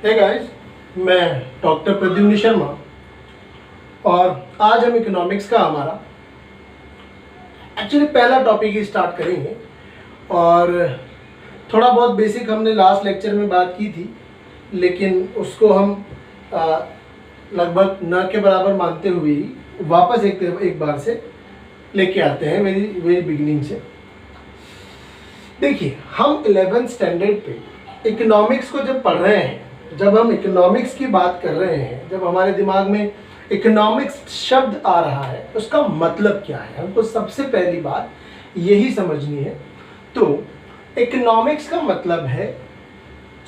Hey guys, मैं doctor Pradyumna Sharma और आज हम इकोनॉमिक्स का हमारा एक्चुअली पहला टॉपिक ही स्टार्ट करेंगे। और थोड़ा बहुत बेसिक हमने लास्ट लेक्चर में बात की थी, लेकिन उसको हम लगभग न के बराबर मानते हुए ही वापस एक बार से लेके आते हैं वेरी बिगिनिंग से। देखिए, हम 11th स्टैंडर्ड पे इकोनॉमिक्स को जब पढ़ रहे हैं, जब हम इकोनॉमिक्स की बात कर रहे हैं, जब हमारे दिमाग में इकोनॉमिक्स शब्द आ रहा है, उसका मतलब क्या है, हमको सबसे पहली बात यही समझनी है। तो इकोनॉमिक्स का मतलब है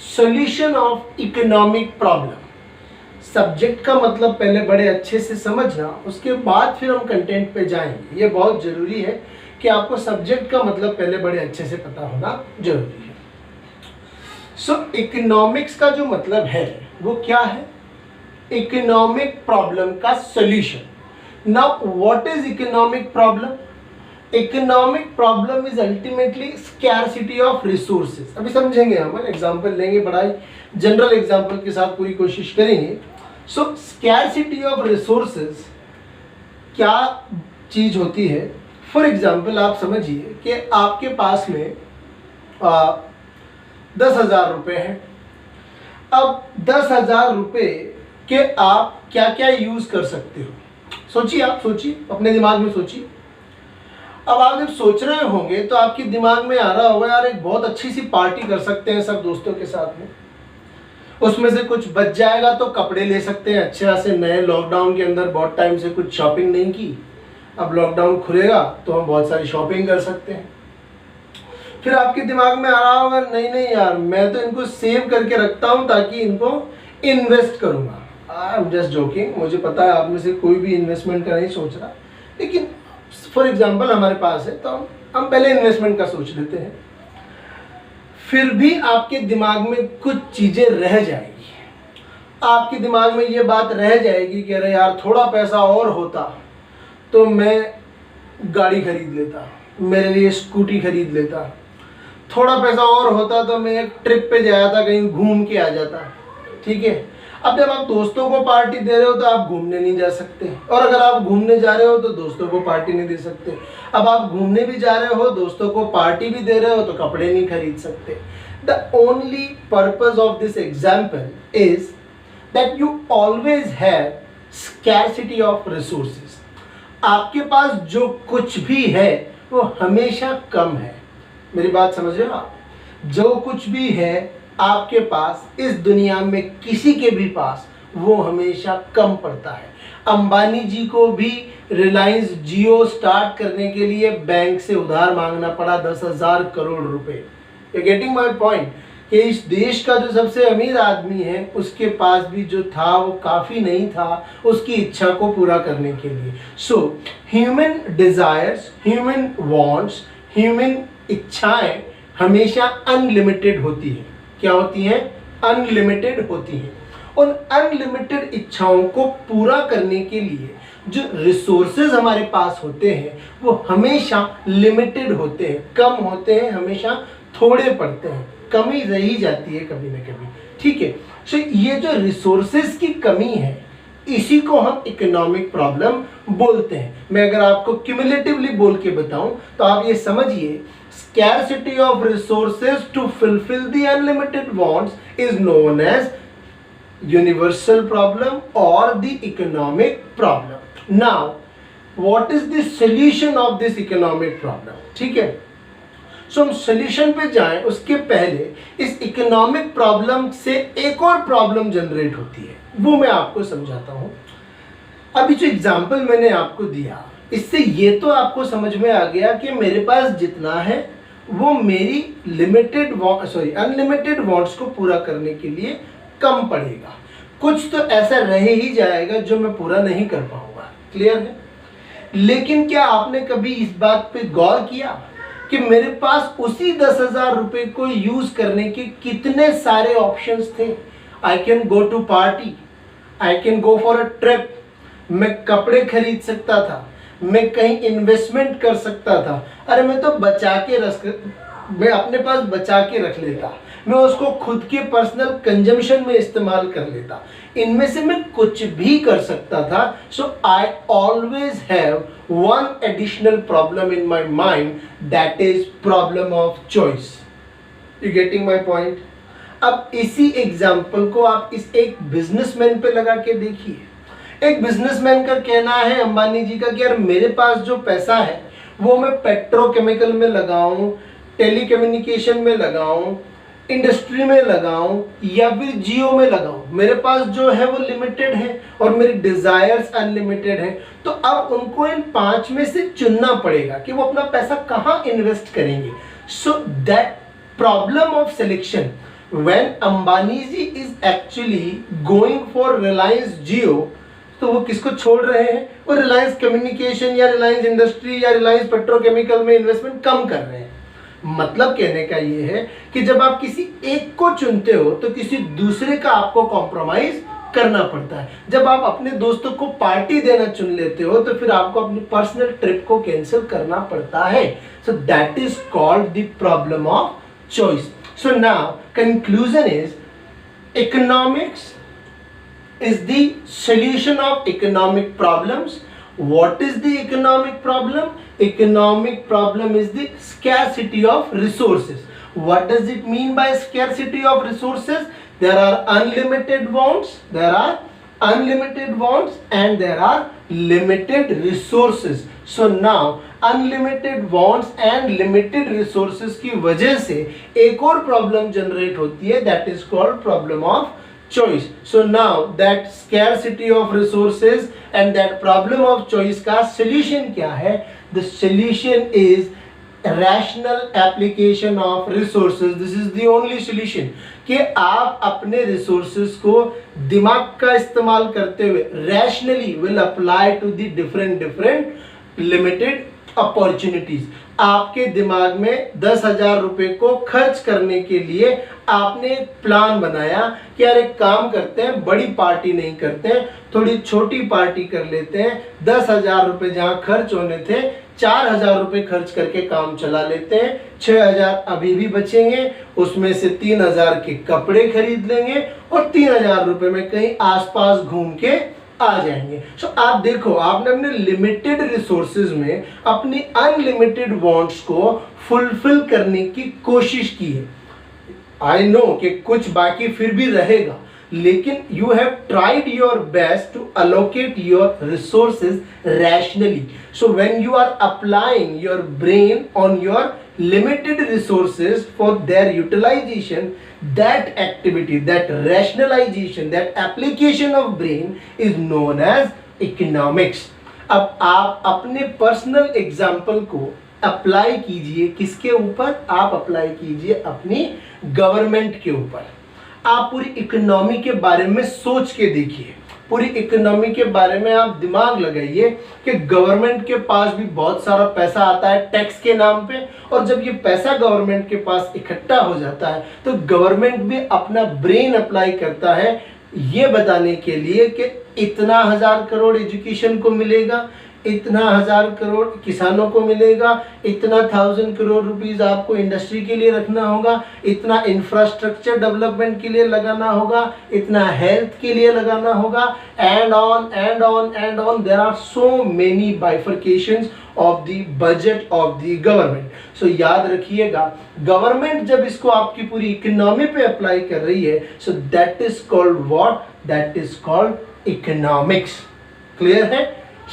solution of economic problem. Subject का मतलब पहले बड़े अच्छे से समझना, उसके बाद फिर हम कंटेंट पे जाएंगे। ये बहुत ज़रूरी है कि आपको सब्जेक्ट का मतलब पहले बड़े अच्छे से पता होना जरूरी है। सो इकोनॉमिक्स का जो मतलब है वो क्या है? इकोनॉमिक प्रॉब्लम का solution. Now what is economic problem? Economic problem is ultimately scarcity of resources. अभी समझेंगे, हम एग्जांपल लेंगे, बड़ा ही जनरल एग्जांपल के साथ पूरी कोशिश करेंगे। सो स्कैरसिटी ऑफ रिसोर्सेज क्या चीज होती है? फॉर एग्जाम्पल आप समझिए कि आपके पास में 10,000 रुपये हैं। अब 10,000 रुपये के आप क्या क्या यूज कर सकते हो? सोचिए, आप सोचिए, अपने दिमाग में सोचिए। अब आप जब सोच रहे होंगे तो आपके दिमाग में आ रहा होगा, यार एक बहुत अच्छी सी पार्टी कर सकते हैं सब दोस्तों के साथ में, उसमें से कुछ बच जाएगा तो कपड़े ले सकते हैं अच्छे से नए। लॉकडाउन के अंदर बहुत टाइम से कुछ शॉपिंग नहीं की, अब लॉकडाउन खुलेगा तो हम बहुत सारी शॉपिंग कर सकते हैं। फिर आपके दिमाग में आ रहा होगा, नहीं नहीं यार, मैं तो इनको सेव करके रखता हूं ताकि इनको इन्वेस्ट करूंगा। आई एम जस्ट जोकिंग, मुझे पता है आप में से कोई भी इन्वेस्टमेंट का नहीं सोच रहा, लेकिन फॉर एग्जाम्पल हमारे पास है तो हम पहले इन्वेस्टमेंट का सोच लेते हैं। फिर भी आपके दिमाग में कुछ चीजें रह जाएगी। आपके दिमाग में ये बात रह जाएगी कि अरे यार, थोड़ा पैसा और होता तो मैं गाड़ी खरीद लेता, मेरे लिए स्कूटी खरीद लेता। थोड़ा पैसा और होता तो मैं एक ट्रिप पे जाया था, कहीं घूम के आ जाता। ठीक है, अब जब आप दोस्तों को पार्टी दे रहे हो तो आप घूमने नहीं जा सकते, और अगर आप घूमने जा रहे हो तो दोस्तों को पार्टी नहीं दे सकते। अब आप घूमने भी जा रहे हो, दोस्तों को पार्टी भी दे रहे हो, तो कपड़े नहीं खरीद सकते। The only purpose of this example is that you always have scarcity of resources. आपके पास जो कुछ भी है वो हमेशा कम है। मेरी बात समझ रहे हो आप? जो कुछ भी है आपके पास इस दुनिया में, किसी के भी पास, वो हमेशा कम पड़ता है। अंबानी जी को भी रिलायंस जियो स्टार्ट करने के लिए बैंक से उधार मांगना पड़ा 10,000 करोड़ रुपए। You getting my point? कि इस देश का जो सबसे अमीर आदमी है, उसके पास भी जो था वो काफ़ी नहीं था उसकी इच्छा को पूरा करने के लिए। So human desires, human wants, human इच्छाएं हमेशा अनलिमिटेड होती है। क्या होती हैं? अनलिमिटेड होती हैं। उन अनलिमिटेड इच्छाओं को पूरा करने के लिए जो रिसोर्सेज हमारे पास होते हैं वो हमेशा लिमिटेड होते हैं, कम होते हैं, हमेशा थोड़े पड़ते हैं, कमी रही जाती है कभी ना कभी। ठीक है, सो ये जो रिसोर्सेज की कमी है, इसी को हम इकोनॉमिक प्रॉब्लम बोलते हैं। मैं अगर आपको क्यूमुलेटिवली बोल के बताऊं तो आप ये समझिए, scarcity of resources to fulfill the unlimited wants is known as universal problem or the economic problem. Now, what is the solution of this economic problem? ठीक है, सो हम सोल्यूशन पे जाएं उसके पहले इस इकोनॉमिक प्रॉब्लम से एक और प्रॉब्लम जनरेट होती है, वो मैं आपको समझाता हूं। अभी जो एग्जाम्पल मैंने आपको दिया, इससे ये तो आपको समझ में आ गया कि मेरे पास जितना है वो मेरी अनलिमिटेड वांट्स को पूरा करने के लिए कम पड़ेगा। कुछ तो ऐसा रह ही जाएगा जो मैं पूरा नहीं कर पाऊंगा। क्लियर है? लेकिन क्या आपने कभी इस बात पे गौर किया कि मेरे पास उसी 10,000 रुपये को यूज करने के कितने सारे ऑप्शंस थे? I can go to party, I can go for a trip, मैं कपड़े खरीद सकता था, मैं कहीं इन्वेस्टमेंट कर सकता था। अरे मैं तो मैं अपने पास बचा के रख लेता। मैं उसको खुद के पर्सनल कंजम्पशन में इस्तेमाल कर लेता, इनमें से मैं कुछ भी कर सकता था. So I always have one additional problem in my mind, that is problem of choice. You getting my point? अब इसी एग्जाम्पल को आप इस एक बिजनेसमैन पे लगा के देखिए. एक बिजनेसमैन का कहना है अंबानी जी का कि यार मेरे पास जो पैसा है वो मैं पेट्रोकेमिकल में लगाऊं, टेलीकम्युनिकेशन में लगाऊं, इंडस्ट्री में लगाऊं या फिर जियो में लगाऊं. मेरे पास जो है वो लिमिटेड है और मेरी डिजायर्स अनलिमिटेड है. तो अब उनको इन 5 में से चुनना पड़ेगा कि वो अपना पैसा कहाँ इन्वेस्ट करेंगे. So that problem of selection when Ambani ji is actually going for Reliance Jio, तो वो किसको छोड़ रहे हैं? वो रिलायंस कम्युनिकेशन या रिलायंस इंडस्ट्री या रिलायंस पेट्रोकेमिकल में इन्वेस्टमेंट कम कर रहे हैं. मतलब कहने का ये है कि जब आप किसी एक को चुनते हो तो किसी दूसरे का आपको कॉम्प्रोमाइज करना पड़ता है. जब आप अपने दोस्तों को पार्टी देना चुन लेते हो तो फिर आपको अपनी पर्सनल ट्रिप को कैंसिल करना पड़ता है. So that is called the problem of choice. So now conclusion is economics is the solution of economic problems. What is the economic problem? Economic problem is the scarcity of resources. What does it mean by scarcity of resources? There are unlimited wants, and there are limited resources. So now unlimited wants and limited resources की वजह से एक और problem generate होती है, that is called problem of choice. So now that scarcity of resources and that problem of choice का solution क्या है? The solution is rational application of resources. This is the only solution कि आप अपने resources को दिमाग का इस्तेमाल करते हुए rationally will apply to the different limited opportunities. आपके दिमाग में 10,000 रुपए को खर्च करने के लिए आपने एक प्लान बनाया कि यार एक काम करते हैं, बड़ी पार्टी नहीं करते हैं, थोड़ी छोटी पार्टी कर लेते हैं. 10,000 रुपए जहां खर्च होने थे 4,000 रुपए खर्च करके काम चला लेते हैं. 6,000 अभी भी बचेंगे, उसमें से 3,000 के कपड़े खरीद लेंगे और 3,000 रुपए में कहीं आसपास घूम के आ जाएंगे. सो आप देखो, आपने अपने लिमिटेड रिसोर्सेज में अपनी अनलिमिटेड वांट्स को फुलफिल करने की कोशिश की है. आई नो कि कुछ बाकी फिर भी रहेगा, लेकिन you have tried your best to allocate your resources rationally. So when you are applying your brain on your limited resources for their utilization, that activity, that rationalization, that application of brain is known as economics. अब आप अपने personal example को apply कीजिए. किसके ऊपर? आप apply कीजिए अपनी गवर्नमेंट के ऊपर. आप पूरी इकोनॉमी के बारे में सोच के देखिए, पूरी इकोनॉमी के बारे में आप दिमाग लगाइए कि गवर्नमेंट के पास भी बहुत सारा पैसा आता है टैक्स के नाम पे, और जब ये पैसा गवर्नमेंट के पास इकट्ठा हो जाता है तो गवर्नमेंट भी अपना ब्रेन अप्लाई करता है ये बताने के लिए कि इतना 1,000 करोड़ एजुकेशन को मिलेगा, इतना 1,000 करोड़ किसानों को मिलेगा, इतना 1,000 करोड़ रुपीस आपको इंडस्ट्री के लिए रखना होगा, इतना इंफ्रास्ट्रक्चर डेवलपमेंट के लिए लगाना होगा, इतना हेल्थ के लिए लगाना होगा, and on and on and on. There are so many bifurcations of the budget of the government. So याद रखिएगा, गवर्नमेंट जब इसको आपकी पूरी इकोनॉमी पे अप्लाई कर रही है, so that is called what? That is called economics. Clear है?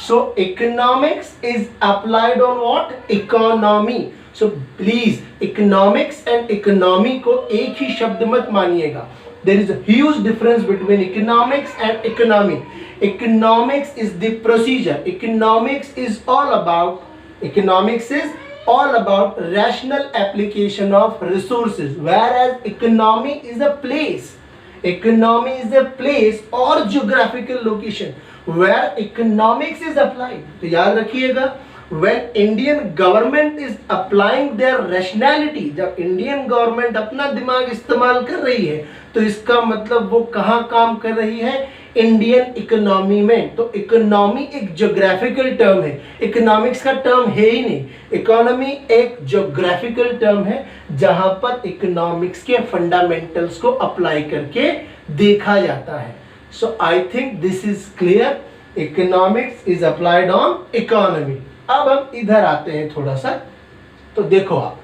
So economics is applied on what? Economy. So please, economics and economy को एक ही शब्द मत मानिएगा. There is a huge difference between economics and economy. Economics is the procedure. Economics is all about rational application of resources, whereas economy is a place. Economy is a place or geographical location where economics is applied. तो याद रखिएगा, when Indian government is applying their rationality, जब Indian government अपना दिमाग इस्तेमाल कर रही है तो इसका मतलब वो कहाँ काम कर रही है? इंडियन इकोनॉमी में। तो इकोनॉमी एक ज्योग्राफिकल टर्म है, इकोनॉमिक्स का टर्म है ही नहीं। इकोनॉमी एक ज्योग्राफिकल टर्म है जहां पर इकोनॉमिक्स के फंडामेंटल्स को अप्लाई करके देखा जाता है। So I think this is clear. Economics is applied on economy. अब हम इधर आते हैं थोड़ा सा, तो देखो आप,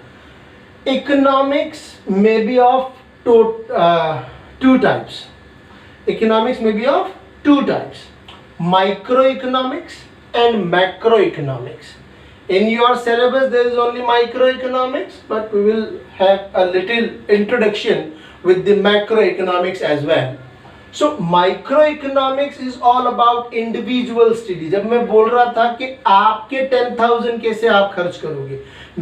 इकोनॉमिक्स में be of two types. Economics may be of two types: microeconomics and macroeconomics. In your syllabus there is only microeconomics, but we will have a little introduction with the macroeconomics as well. So microeconomics is all about individual study. जब मैं बोल रहा था कि आपके 10,000 कैसे आप खर्च करोगे,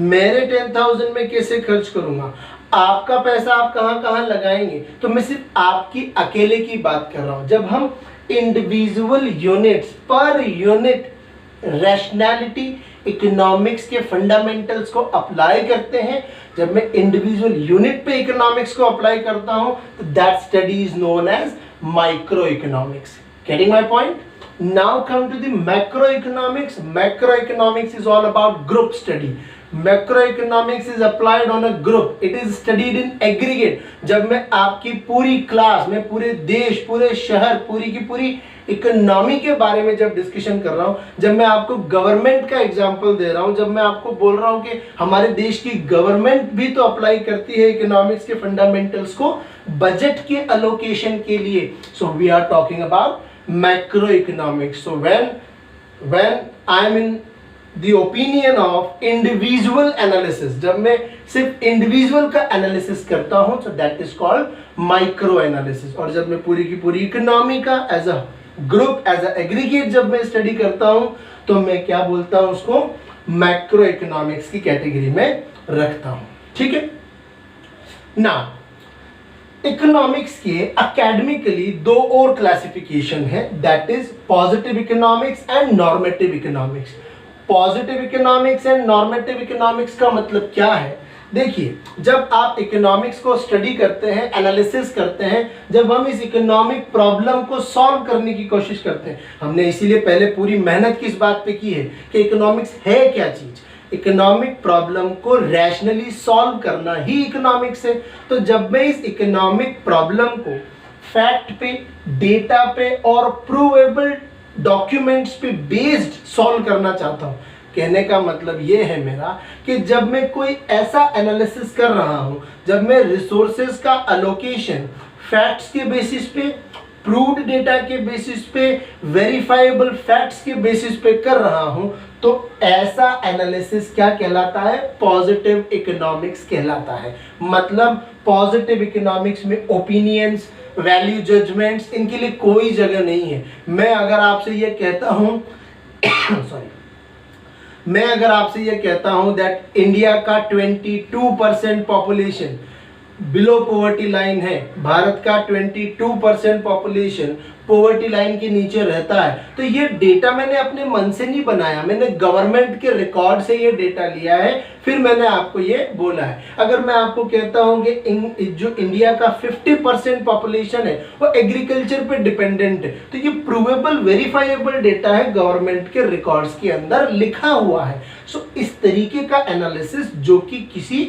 मेरे 10,000 में कैसे खर्च करूंगा, आपका पैसा आप कहां कहां लगाएंगे, तो मैं सिर्फ आपकी अकेले की बात कर रहा हूं। जब हम इंडिविजुअल यूनिट्स पर यूनिट रैशनैलिटी इकोनॉमिक्स के फंडामेंटल्स को अप्लाई करते हैं, जब मैं इंडिविजुअल यूनिट पे इकोनॉमिक्स को अप्लाई करता हूं, तो that study is known as micro economics. Getting my point? Now come to the macro economics. Macro economics is all about group study. Macroeconomics is applied on a group, it is studied in aggregate. जब मैं आपकी पूरी class में पूरे देश, पूरे शहर, पूरी की पूरी इकोनॉमी के बारे में जब डिस्कशन कर रहा हूं, जब मैं आपको गवर्नमेंट का एग्जांपल दे रहा हूं, जब मैं आपको बोल रहा हूं कि हमारे देश की गवर्नमेंट भी तो अप्लाई करती है इकोनॉमिक्स के फंडामेंटल्स को बजट के अलोकेशन के लिए, so we are talking about macro economics. So when I am in the opinion of individual analysis, जब मैं सिर्फ इंडिविजुअल का एनालिसिस करता हूं, तो that is called micro analysis. और जब मैं पूरी की पूरी इकोनॉमी का as a group, as a aggregate जब मैं स्टडी करता हूं, तो मैं क्या बोलता हूं, उसको मैक्रो इकोनॉमिक्स की कैटेगरी में रखता हूं। ठीक है ना। इकोनॉमिक्स के एकेडमिकली दो और क्लासिफिकेशन है, that is positive economics and normative economics. Positive economics and normative economics का मतलब क्या है? देखिए, जब आप इकोनॉमिक्स को स्टडी करते हैं, एनालिसिस करते हैं, जब हम इस इकोनॉमिक प्रॉब्लम को सॉल्व करने की कोशिश करते हैं, हमने इसीलिए पहले पूरी मेहनत किस बात पे की है कि इकोनॉमिक्स है क्या चीज। इकोनॉमिक प्रॉब्लम को रैशनली सॉल्व करना ही इकोनॉमिक्स है। तो जब मैं इस इकोनॉमिक प्रॉब्लम को फैक्ट पे, डेटा पे और प्रूवेबल डॉक्यूमेंट्स पे बेस्ड सॉल्व करना चाहता हूं, कहने का मतलब ये है मेरा कि जब मैं कोई ऐसा एनालिसिस कर रहा हूं, जब मैं रिसोर्सेज का अलोकेशन फैक्ट्स के बेसिस पे, प्रूव्ड डेटा के बेसिस पे, वेरीफाइबल फैक्ट्स के बेसिस पे कर रहा हूं, तो ऐसा एनालिसिस क्या कहलाता है? पॉजिटिव इकोनॉमिक्स कहलाता है। मतलब पॉजिटिव इकोनॉमिक्स में ओपिनियंस, वैल्यू, जजमेंट्स, इनके लिए कोई जगह नहीं है। मैं अगर आपसे ये कहता हूं सॉरी, मैं अगर आपसे ये कहता हूं दैट इंडिया का 22% पॉपुलेशन बिलो पॉवर्टी लाइन है, भारत का 22% पॉपुलेशन पॉवर्टी लाइन के नीचे रहता है, तो ये डेटा मैंने अपने मन से नहीं बनाया, मैंने गवर्नमेंट के रिकॉर्ड से ये डेटा लिया है, फिर मैंने आपको ये बोला है। अगर मैं आपको कहता हूं कि जो इंडिया का 50% पॉपुलेशन है वो एग्रीकल्चर पे डिपेंडेंट है, तो ये प्रूवेबल, वेरीफाइबल डेटा है, गवर्नमेंट के रिकॉर्ड्स के अंदर लिखा हुआ है। सो इस तरीके का एनालिसिस जो कि किसी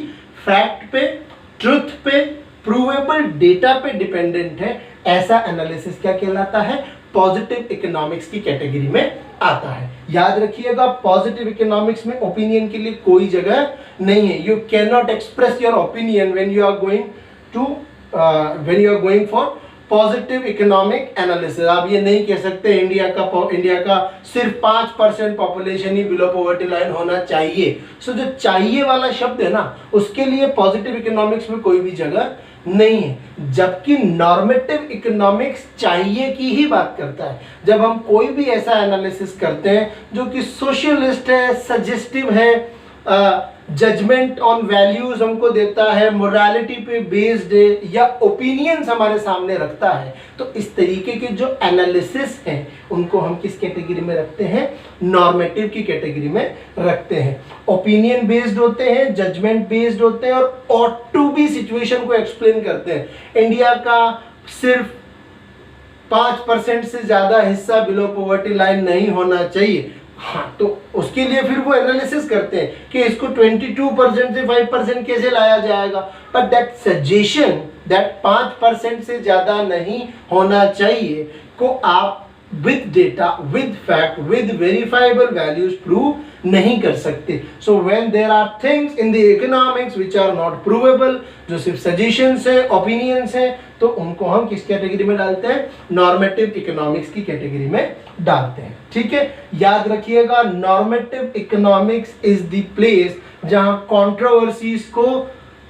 फैक्ट पे, ट्रुथ पे, प्रूवेबल डेटा पे डिपेंडेंट है, ऐसा एनालिसिस क्या कहलाता है? पॉजिटिव इकोनॉमिक्स की कैटेगरी में आता है। याद रखिएगा, पॉजिटिव इकोनॉमिक्स में ओपिनियन के लिए कोई जगह नहीं है। You can not express your opinion when you are going for positive economic analysis. आप ये नहीं कह सकते इंडिया का सिर्फ 5% पॉपुलेशन ही बिलो पॉवर्टी लाइन होना चाहिए। सो जो चाहिए वाला शब्द है ना, उसके लिए पॉजिटिव इकोनॉमिक्स में कोई भी जगह नहीं है। जबकि नॉर्मेटिव इकोनॉमिक्स चाहिए की ही बात करता है। जब हम कोई भी ऐसा एनालिसिस करते हैं जो कि सोशलिस्ट है, सजेस्टिव है, जजमेंट ऑन वैल्यूज हमको देता है, मोरालिटी पे बेस्ड है, या ओपिनियंस हमारे सामने रखता है, तो इस तरीके के जो एनालिसिस हैं उनको हम किस कैटेगरी में रखते हैं? नॉर्मेटिव की कैटेगरी में रखते हैं। ओपिनियन बेस्ड होते हैं, जजमेंट बेस्ड होते हैं और ऑट टू बी सिचुएशन को एक्सप्लेन करते हैं। इंडिया का सिर्फ 5% से ज़्यादा हिस्सा बिलो पॉवर्टी लाइन नहीं होना चाहिए। हाँ, तो उसके लिए फिर वो एनालिसिस करते हैं कि इसको 22% से 5% कैसे लाया जाएगा। बट दैट सजेशन दैट 5% से ज़्यादा नहीं होना चाहिए को आप with data, with fact, with verifiable values prove नहीं कर सकते। So when there are things in the economics which are not provable, जो सिर्फ सजेशंस है, ओपिनियंस है, तो उनको हम किस कैटेगरी में डालते हैं? नॉर्मेटिव इकोनॉमिक्स की कैटेगरी में डालते हैं। ठीक है, याद रखिएगा, normative economics is the place जहां कंट्रोवर्सीज को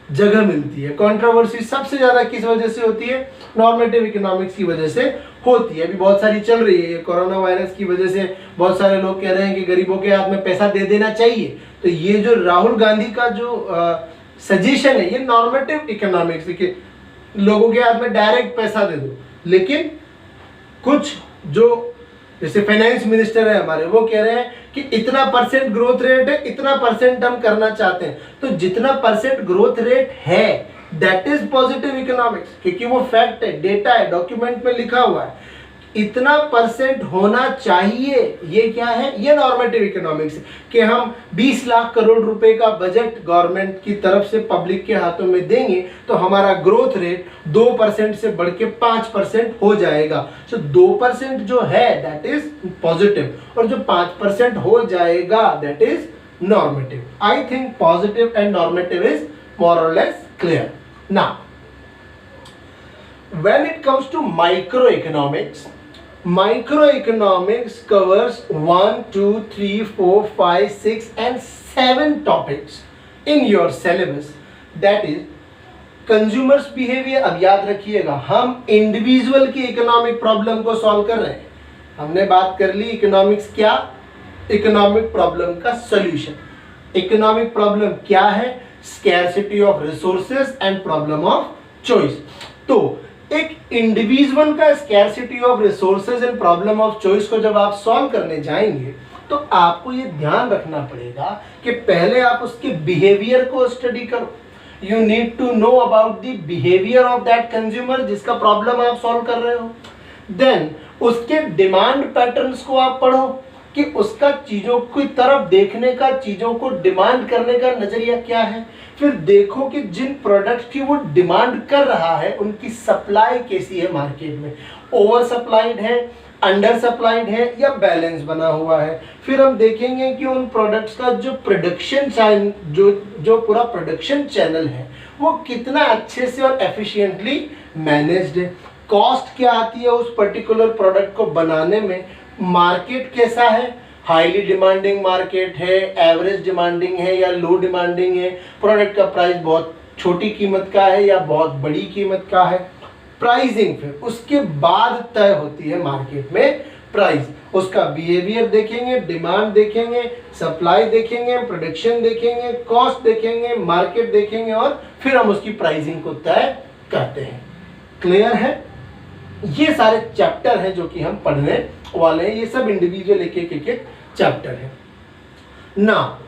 जगह मिलती है। कंट्रोवर्सी सबसे ज्यादा किस वजह से होती है? नॉर्मेटिव इकोनॉमिक्स की वजह से होती है। अभी बहुत सारी चल रही है, कोरोना वायरस की वजह से बहुत सारे लोग कह रहे हैं कि गरीबों के हाथ में पैसा दे देना चाहिए। तो ये जो राहुल गांधी का जो सजेशन है, ये नॉर्मेटिव इकोनॉमिक्स के लोगों के हाथ में डायरेक्ट पैसा दे दो। लेकिन कुछ जो जैसे फाइनेंस मिनिस्टर है हमारे, वो कह रहे हैं कि इतना % ग्रोथ रेट है, इतना % हम करना चाहते हैं। तो जितना % ग्रोथ रेट है दैट इज पॉजिटिव इकोनॉमिक्स, क्योंकि वो फैक्ट है, डेटा है, डॉक्यूमेंट में लिखा हुआ है। इतना % होना चाहिए, ये क्या है? ये नॉर्मेटिव इकोनॉमिक्स है कि हम 20 लाख करोड़ रुपए का बजट गवर्नमेंट की तरफ से पब्लिक के हाथों में देंगे तो हमारा ग्रोथ रेट 2% से बढ़ के 5% हो जाएगा। सो 2% जो है दैट इज पॉजिटिव, और जो 5% हो जाएगा that is normative. I think positive and normative is more or less clear. Now, when it comes to microeconomics covers 1, 2, 3, 4, 5, 6 and 7 topics in your syllabus. That is consumers behaviour. अब याद रखिएगा, हम individual की economic problem को solve कर रहे हैं। हमने बात कर ली इकोनॉमिक्स क्या? इकोनॉमिक प्रॉब्लम का सॉल्यूशन। इकोनॉमिक प्रॉब्लम क्या है? Scarcity of resources and problem of choice. तो एक इंडिविजुअल का scarcity of resources and problem of choice को जब आप सॉल्व करने जाएंगे तो आपको ये ध्यान रखना पड़ेगा कि पहले आप उसके बिहेवियर को स्टडी करो। You need to know about the behaviour of that consumer जिसका प्रॉब्लम आप सॉल्व कर रहे हो। देन उसके डिमांड पैटर्न्स को आप पढ़ो कि उसका चीजों की तरफ देखने का, चीजों को डिमांड करने का नजरिया क्या है। फिर देखो कि जिन प्रोडक्ट की वो डिमांड कर रहा है उनकी सप्लाई कैसी है मार्केट में, ओवर सप्लाइड है, अंडर सप्लाइड है या बैलेंस बना हुआ है। फिर हम देखेंगे कि उन प्रोडक्ट्स का जो प्रोडक्शन जो पूरा प्रोडक्शन चैनल है वो कितना अच्छे से और एफिशिएंटली मैनेज्ड है। कॉस्ट क्या आती है उस पर्टिकुलर प्रोडक्ट को बनाने में, मार्केट कैसा है, हाईली डिमांडिंग मार्केट है, एवरेज डिमांडिंग है या लो डिमांडिंग है, प्रोडक्ट का प्राइस बहुत छोटी कीमत का है या बहुत बड़ी कीमत का है। प्राइसिंग फिर उसके बाद तय होती है मार्केट में प्राइस। उसका बिहेवियर देखेंगे, डिमांड देखेंगे, सप्लाई देखेंगे, प्रोडक्शन देखेंगे, कॉस्ट देखेंगे, मार्केट देखेंगे और फिर हम उसकी प्राइसिंग को तय करते हैं। क्लियर है? ये सारे चैप्टर हैं जो कि हम पढ़ने वाले हैं। ये सब इंडिविजुअल एक चैप्टर है ना।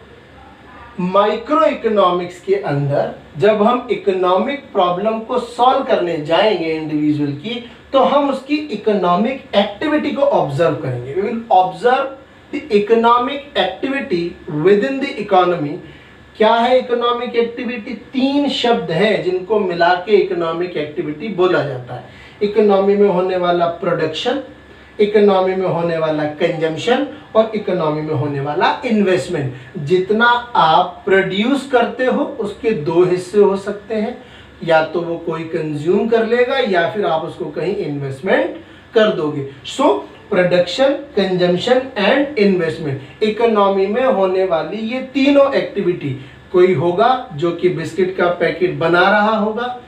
माइक्रो इकोनॉमिक्स के अंदर जब हम इकोनॉमिक प्रॉब्लम को सॉल्व करने जाएंगे इंडिविजुअल की, तो हम उसकी इकोनॉमिक एक्टिविटी को ऑब्जर्व करेंगे। We will observe the economic activity within the economy. क्या है इकोनॉमिक एक्टिविटी? 3 शब्द हैं जिनको मिला के इकोनॉमिक एक्टिविटी बोला जाता है। इकोनॉमी में होने वाला प्रोडक्शन, इकोनॉमी में होने वाला कंजम्पशन और इकोनॉमी में होने वाला इन्वेस्टमेंट। जितना आप प्रोड्यूस करते हो उसके 2 हिस्से हो सकते हैं, या तो वो कोई कंज्यूम कर लेगा या फिर आप उसको कहीं इन्वेस्टमेंट कर दोगे। So production, consumption and investment economy में होने वाली ये तीनों एक्टिविटी। कोई होगा जो कि बिस्किट का पैकेट बना रहा होगा,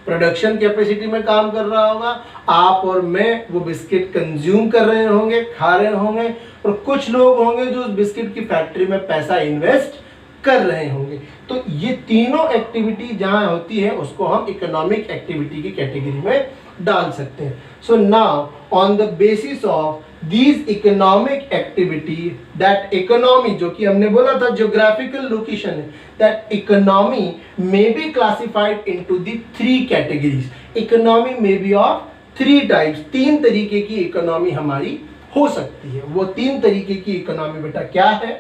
प्रोडक्शन कैपेसिटी में काम कर रहा होगा, आप और मैं वो बिस्किट कंज्यूम कर रहे होंगे, खा रहे होंगे, और कुछ लोग होंगे जो उस बिस्किट की फैक्ट्री में पैसा इन्वेस्ट कर रहे होंगे। तो ये तीनों एक्टिविटी जहां होती है उसको हम इकोनॉमिक एक्टिविटी की कैटेगरी में डाल सकते हैं। So now on the basis of these economic activity, that economy जो कि हमने बोला था ज्योग्राफिकल लोकेशन है, that economy may be classified into the 3 categories. Economy may be of 3 types, 3 तरीके की इकोनॉमी हमारी हो सकती है। वो 3 तरीके की इकोनॉमी बेटा क्या है?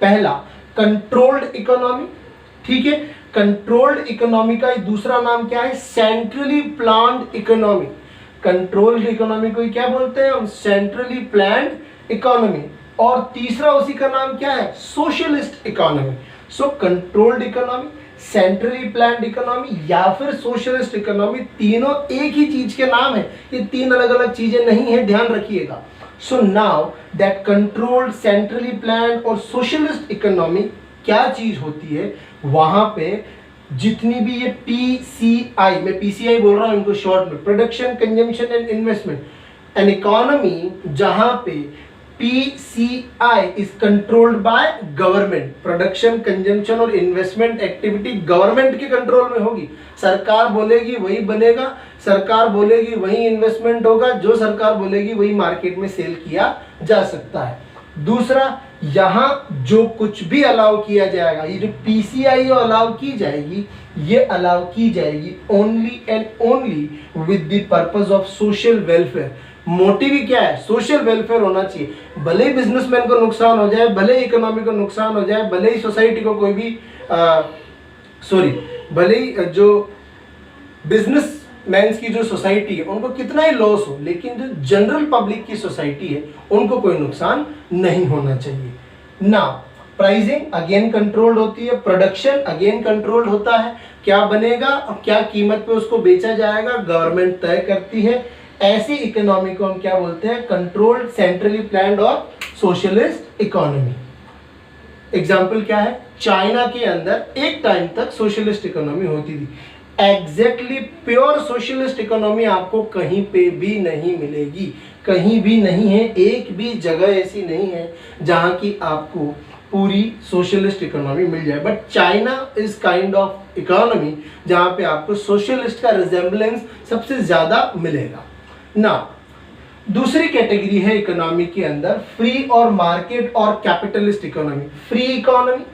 पहला कंट्रोल्ड इकोनॉमी, ठीक है। कंट्रोल्ड इकोनॉमी का दूसरा नाम क्या है? Centrally planned economy. Controlled economy को क्या बोलते हैं हम? Centrally planned economy. और तीसरा उसी का नाम क्या है? Socialist economy. So controlled economy, centrally planned economy या फिर सोशलिस्ट इकोनॉमी, तीनों एक ही चीज के नाम है। ये 3 अलग अलग चीजें नहीं है, ध्यान रखिएगा। So now that controlled, centrally planned और सोशलिस्ट इकोनॉमी क्या चीज होती है? वहां पे जितनी भी ये PCI, मैं PCI बोल रहा हूं इनको शॉर्ट में, production, consumption and investment, an economy जहां पे PCI is controlled by government. Production, consumption और इन्वेस्टमेंट एक्टिविटी गवर्नमेंट के कंट्रोल में होगी। सरकार बोलेगी वही बनेगा, सरकार बोलेगी वही इन्वेस्टमेंट होगा, जो सरकार बोलेगी वही मार्केट में सेल किया जा सकता है। दूसरा, यहां जो कुछ भी अलाउ किया जाएगा, ये जो PCI अलाउ की जाएगी, ये अलाउ की जाएगी only and only with the purpose of social welfare. Motive ही क्या है? सोशल वेलफेयर होना चाहिए। भले ही बिजनेसमैन को नुकसान हो जाए, भले ही इकोनॉमी को नुकसान हो जाए, भले ही सोसाइटी को कोई भी भले ही जो बिजनेसमैन की जो सोसाइटी है उनको कितना ही लॉस हो, लेकिन जो जनरल पब्लिक की सोसाइटी है उनको कोई नुकसान नहीं होना चाहिए ना। प्राइसिंग अगेन कंट्रोल्ड होती है, प्रोडक्शन अगेन कंट्रोल्ड होता है, क्या बनेगा और क्या कीमत पे उसको बेचा जाएगा गवर्नमेंट तय करती है। ऐसी इकोनॉमी को हम क्या बोलते हैं? कंट्रोल्ड, सेंट्रली प्लान्ड और सोशलिस्ट इकोनॉमी। एग्जाम्पल क्या है? चाइना के अंदर एक टाइम तक सोशलिस्ट इकोनॉमी होती थी। एग्जैक्टली प्योर सोशलिस्ट इकोनॉमी आपको कहीं पे भी नहीं मिलेगी, कहीं भी नहीं है, एक भी जगह ऐसी नहीं है जहां की आपको पूरी सोशलिस्ट इकोनॉमी मिल जाए। But China is kind of economy जहां पे आपको सोशलिस्ट का रिजेम्बलेंस सबसे ज्यादा मिलेगा ना। दूसरी कैटेगरी है इकोनॉमी के अंदर फ्री और मार्केट और कैपिटलिस्ट इकोनॉमी। फ्री इकोनॉमी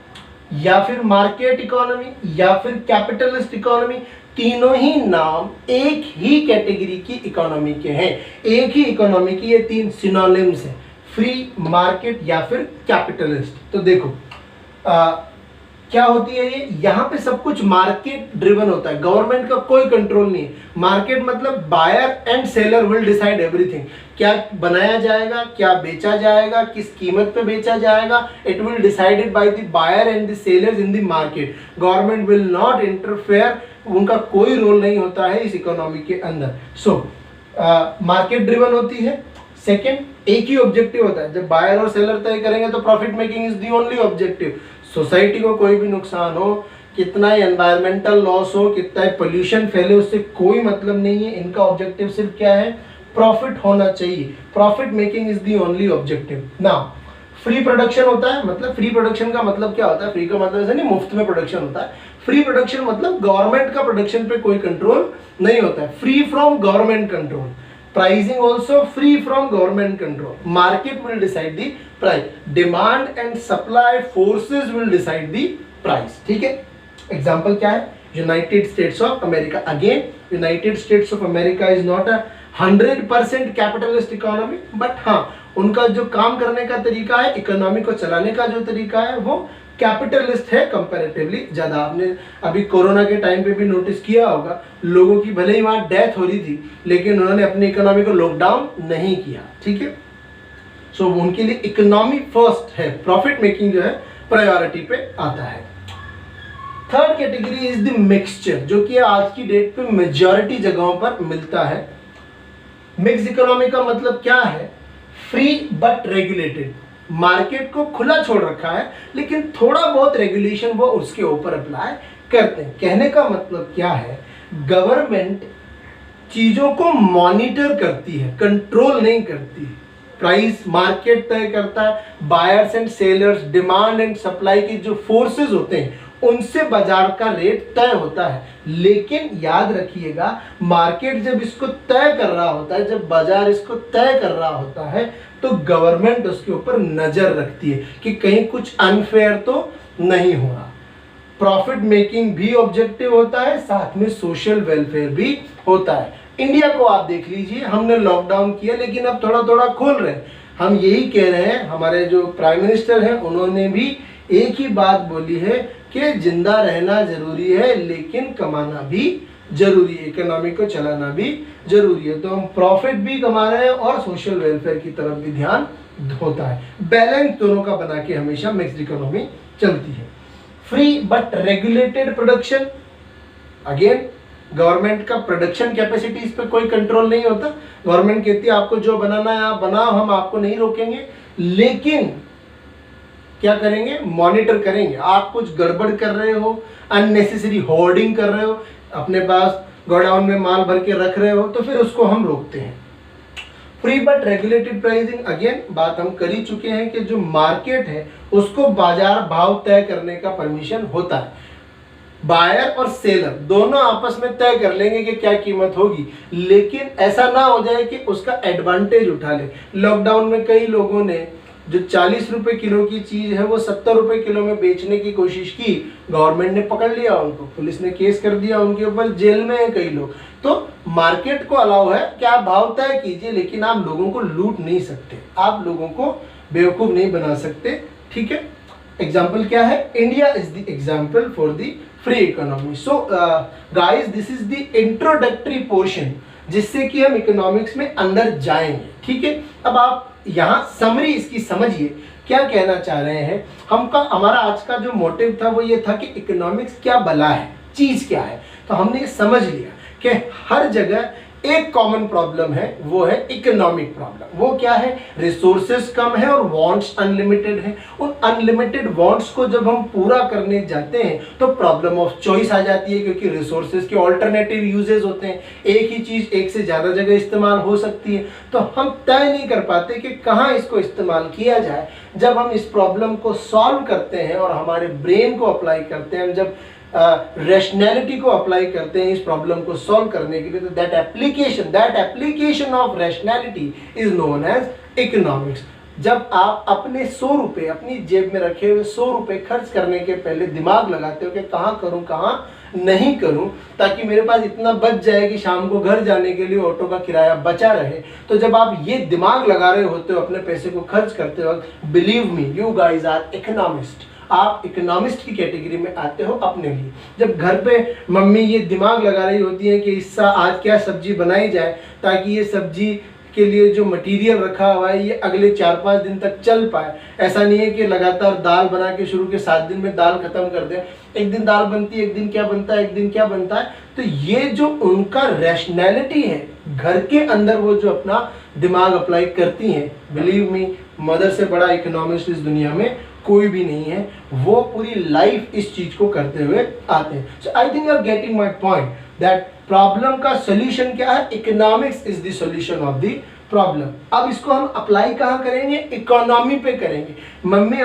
या फिर मार्केट इकोनॉमी या फिर कैपिटलिस्ट इकोनॉमी, तीनों ही नाम एक ही कैटेगरी की इकोनॉमी के हैं। एक ही इकोनॉमी की ये 3 सिनोनिम्स हैं, फ्री, मार्केट या फिर कैपिटलिस्ट। तो देखो क्या होती है ये? यहाँ पे सब कुछ मार्केट ड्रिवन होता है, गवर्नमेंट का कोई कंट्रोल नहीं है। मार्केट मतलब buyer and seller will decide everything. क्या बनाया जाएगा, क्या बेचा जाएगा, किस कीमत पे बेचा जाएगा, it will decided by the buyer and the sellers in the market. Government will not interfere, उनका कोई रोल नहीं होता है इस इकोनॉमी के अंदर। सो मार्केट ड्रिवन होती है। सेकेंड, एक ही ऑब्जेक्टिव होता है, जब बायर और सेलर तय करेंगे तो profit making is the only objective. Society को कोई भी नुकसान हो, कितना ही एनवायरमेंटल लॉस हो, कितना ही पोल्यूशन फैले, उससे कोई मतलब नहीं है। इनका ऑब्जेक्टिव सिर्फ क्या है? प्रॉफिट होना चाहिए। Profit making is the only objective. Now free production होता है, मतलब फ्री प्रोडक्शन का मतलब क्या होता है? फ्री का मतलब ऐसा नहीं मुफ्त में प्रोडक्शन होता है। फ्री प्रोडक्शन मतलब गवर्नमेंट का प्रोडक्शन पे कोई कंट्रोल नहीं होता है, free from government control. Pricing also free from government control. Market will decide the price. Demand and supply forces will decide the price. ठीक है? Example क्या है? United States of America. Again, United States of America is not a 100% capitalist economy, but हाँ, उनका जो काम करने का तरीका है, इकोनॉमी को चलाने का जो तरीका है, वो कैपिटलिस्ट है कंपैरेटिवली ज़्यादा। आपने अभी कोरोना के टाइम पे भी नोटिस किया होगा, लोगों की भले ही वहाँ डेथ हो रही थी, लेकिन उन्होंने अपनी इकोनॉमी को लॉकडाउन नहीं किया। ठीक है? सो उनके लिए इकोनॉमी फर्स्ट है, प्रॉफिट मेकिंग जो है प्रायोरिटी पे आता है। Third category is the mixture, जो कि आज की डेट पे मेजॉरिटी जगहों पर मिलता है। मिक्स इकोनॉमी का मतलब क्या है? Free but regulated. मार्केट को खुला छोड़ रखा है, लेकिन थोड़ा बहुत रेगुलेशन वो उसके ऊपर अप्लाई करते हैं। कहने का मतलब क्या है? गवर्नमेंट चीजों को मॉनिटर करती है, कंट्रोल नहीं करती। प्राइस मार्केट तय करता है, buyers and sellers, demand and supply के जो फोर्सेस होते हैं उनसे बाजार का रेट तय होता है। लेकिन याद रखिएगा, मार्केट जब इसको तय कर रहा होता है, जब बाजार इसको तय कर रहा होता है, तो गवर्नमेंट उसके ऊपर नजर रखती है कि कहीं कुछ अनफेयर तो नहीं हो रहा। प्रॉफिट मेकिंग भी ऑब्जेक्टिव होता है, साथ में सोशल वेलफेयर भी होता है। इंडिया को आप देख लीजिए, हमने लॉकडाउन किया लेकिन अब थोड़ा थोड़ा खोल रहे हैं। हम यही कह रहे हैं, हमारे जो प्राइम मिनिस्टर हैं उन्होंने भी एक ही बात बोली है कि जिंदा रहना जरूरी है लेकिन कमाना भी जरूरी है, इकोनॉमी को चलाना भी जरूरी है। तो हम प्रॉफिट भी कमा रहे हैं और सोशल वेलफेयर की तरफ भी ध्यान होता है। बैलेंस दोनों का बना के हमेशा मिक्स्ड इकोनॉमी चलती है। Free but regulated production, again government का प्रोडक्शन कैपेसिटी इस पर कोई कंट्रोल नहीं होता। गवर्नमेंट कहती है आपको जो बनाना है आप बनाओ, हम आपको नहीं रोकेंगे, लेकिन क्या करेंगे, मॉनिटर करेंगे। आप कुछ गड़बड़ कर रहे हो, अननेसेसरी होर्डिंग कर रहे हो, अपने पास गोडाउन में माल भर के रख रहे हो, तो फिर उसको हम रोकते हैं। Free but regulated pricing, again बात हम कर ही चुके हैं कि जो मार्केट है उसको बाजार भाव तय करने का परमिशन होता है। बायर और सेलर दोनों आपस में तय कर लेंगे कि क्या कीमत होगी, लेकिन ऐसा ना हो जाए कि उसका एडवांटेज उठा ले। लॉकडाउन में कई लोगों ने जो 40 रुपए किलो की चीज है वो 70 रुपए किलो में बेचने की कोशिश की, गवर्नमेंट ने पकड़ लिया उनको, पुलिस ने केस कर दिया उनके ऊपर, जेल में है कई लोग। तो मार्केट को अलाउ है कि आप भाव तय कीजिए, लेकिन आप लोगों को लूट नहीं सकते, आप लोगों को बेवकूफ नहीं बना सकते। ठीक है, एग्जाम्पल क्या है, India is the example for the free economy. So guys, this is the introductory portion जिससे कि हम इकोनॉमिक्स में अंदर जाएंगे। ठीक है, अब आप यहाँ समरी इसकी समझिए, क्या कहना चाह रहे हैं। हमारा आज का जो मोटिव था वो ये था कि इकोनॉमिक्स क्या बला है, चीज क्या है। तो हमने ये समझ लिया कि हर जगह एक कॉमन प्रॉब्लम है, वो है इकोनॉमिक प्रॉब्लम। वो क्या है, रिसोर्सेज कम है और वांट्स अनलिमिटेड है। उन अनलिमिटेड वांट्स को जब हम पूरा करने जाते हैं तो प्रॉब्लम ऑफ चॉइस आ जाती है, क्योंकि रिसोर्सेज के ऑल्टरनेटिव यूजेस होते हैं। एक ही चीज एक से ज्यादा जगह इस्तेमाल हो सकती है, तो हम तय नहीं कर पाते कि कहाँ इसको इस्तेमाल किया जाए। जब हम इस प्रॉब्लम को सॉल्व करते हैं और हमारे ब्रेन को अप्लाई करते हैं, जब रैशनैलिटी को अप्लाई करते हैं इस प्रॉब्लम को सॉल्व करने के लिए, तो that application of rationality is known as economics. जब आप अपने 100 रुपए अपनी जेब में रखे हुए 100 रुपए खर्च करने के पहले दिमाग लगाते हो कि कहाँ करूँ कहाँ नहीं करूँ, ताकि मेरे पास इतना बच जाए कि शाम को घर जाने के लिए ऑटो का किराया बचा रहे। तो जब आप ये दिमाग लगा रहे होते हो अपने पैसे को खर्च करते वक्त, believe me you guys are economist, आप इकोनॉमिस्ट की कैटेगरी में आते हो अपने लिए। जब घर पे मम्मी ये दिमाग लगा रही होती है कि इसका आज क्या सब्जी बनाई जाए ताकि ये सब्जी के लिए जो मटेरियल रखा हुआ है ये अगले 4-5 दिन तक चल पाए। ऐसा नहीं है कि लगातार दाल बना के शुरू के 7 दिन में दाल खत्म कर दें, एक दिन दाल बनती है, एक दिन क्या बनता है, एक दिन क्या बनता है। तो ये जो उनका रैशनैलिटी है घर के अंदर, वो जो अपना दिमाग अप्लाई करती हैं, बिलीव मी मदर से बड़ा इकोनॉमिस्ट इस दुनिया में कोई भी नहीं है। वो पूरी लाइफ इस चीज को करते हुए आते हैं। So I think you are getting my point that problem का सोल्यूशन क्या है, economics is the solution of the problem. अब इसको हम अप्लाई कहाँ करेंगे, इकोनॉमी पे करेंगे। मम्मी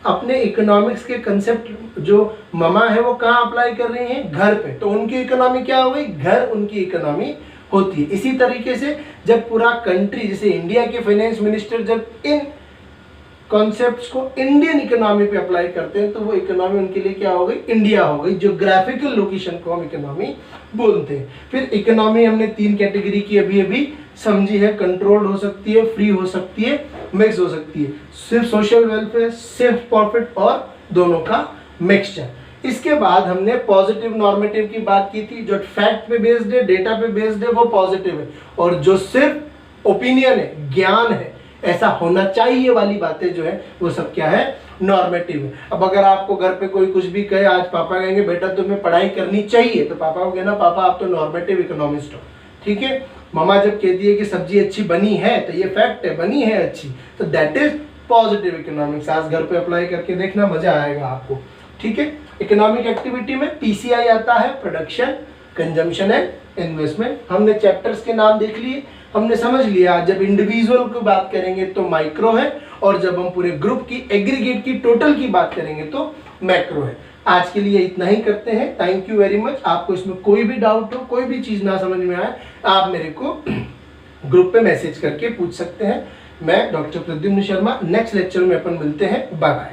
अपने इकोनॉमिक्स के कंसेप्ट जो ममा है वो कहाँ अप्लाई कर रही हैं, घर पे। तो उनकी इकोनॉमी क्या हो गई, घर उनकी इकोनॉमी होती है। इसी तरीके से जब पूरा कंट्री, जैसे इंडिया के फाइनेंस मिनिस्टर जब इन कॉन्सेप्ट्स को इंडियन इकोनॉमी पे अप्लाई करते हैं तो वो इकोनॉमी उनके लिए क्या हो गई, इंडिया हो गई। ज्योग्राफिकल लोकेशन को हम इकोनॉमी बोलते हैं। फिर इकोनॉमी हमने 3 कैटेगरी की अभी समझी है, कंट्रोल्ड हो सकती है, फ्री हो सकती है, मिक्स हो सकती है। सिर्फ सोशल वेलफेयर, सिर्फ प्रॉफिट और दोनों का मिक्सचर। इसके बाद हमने पॉजिटिव नॉर्मेटिव की बात की थी। जो फैक्ट पे बेस्ड है, डेटा पे बेस्ड है, वो पॉजिटिव है, और जो सिर्फ ओपिनियन है, ज्ञान है, ऐसा होना चाहिए वाली बातें जो है वो सब क्या है, नॉर्मेटिव है। अब अगर आपको घर पे कोई कुछ भी कहे, आज पापा कहेंगे बेटा तुम्हें पढ़ाई करनी चाहिए, तो पापा को कहना पापा आप तो नॉर्मेटिव इकोनॉमिस्ट हो। ठीक है, मामा जब कहती है कि सब्जी अच्छी बनी है तो ये फैक्ट है, बनी है अच्छी, तो दैट इज पॉजिटिव इकोनॉमिक्स। आज घर पे अप्लाई करके देखना, मजा आएगा आपको। ठीक है, इकोनॉमिक एक्टिविटी में पीसीआई आता है, प्रोडक्शन, कंजम्पशन एंड इन्वेस्टमेंट। हमने चैप्टर्स के नाम देख लिए, हमने समझ लिया जब इंडिविजुअल की बात करेंगे तो माइक्रो है, और जब हम पूरे ग्रुप की, एग्रीगेट की, टोटल की बात करेंगे तो मैक्रो है। आज के लिए इतना ही करते हैं। Thank you very much. आपको इसमें कोई भी डाउट हो, कोई भी चीज ना समझ में आए, आप मेरे को ग्रुप पे मैसेज करके पूछ सकते हैं। मैं doctor Pradyumna Sharma, next lecture में अपन मिलते हैं। Bye bye.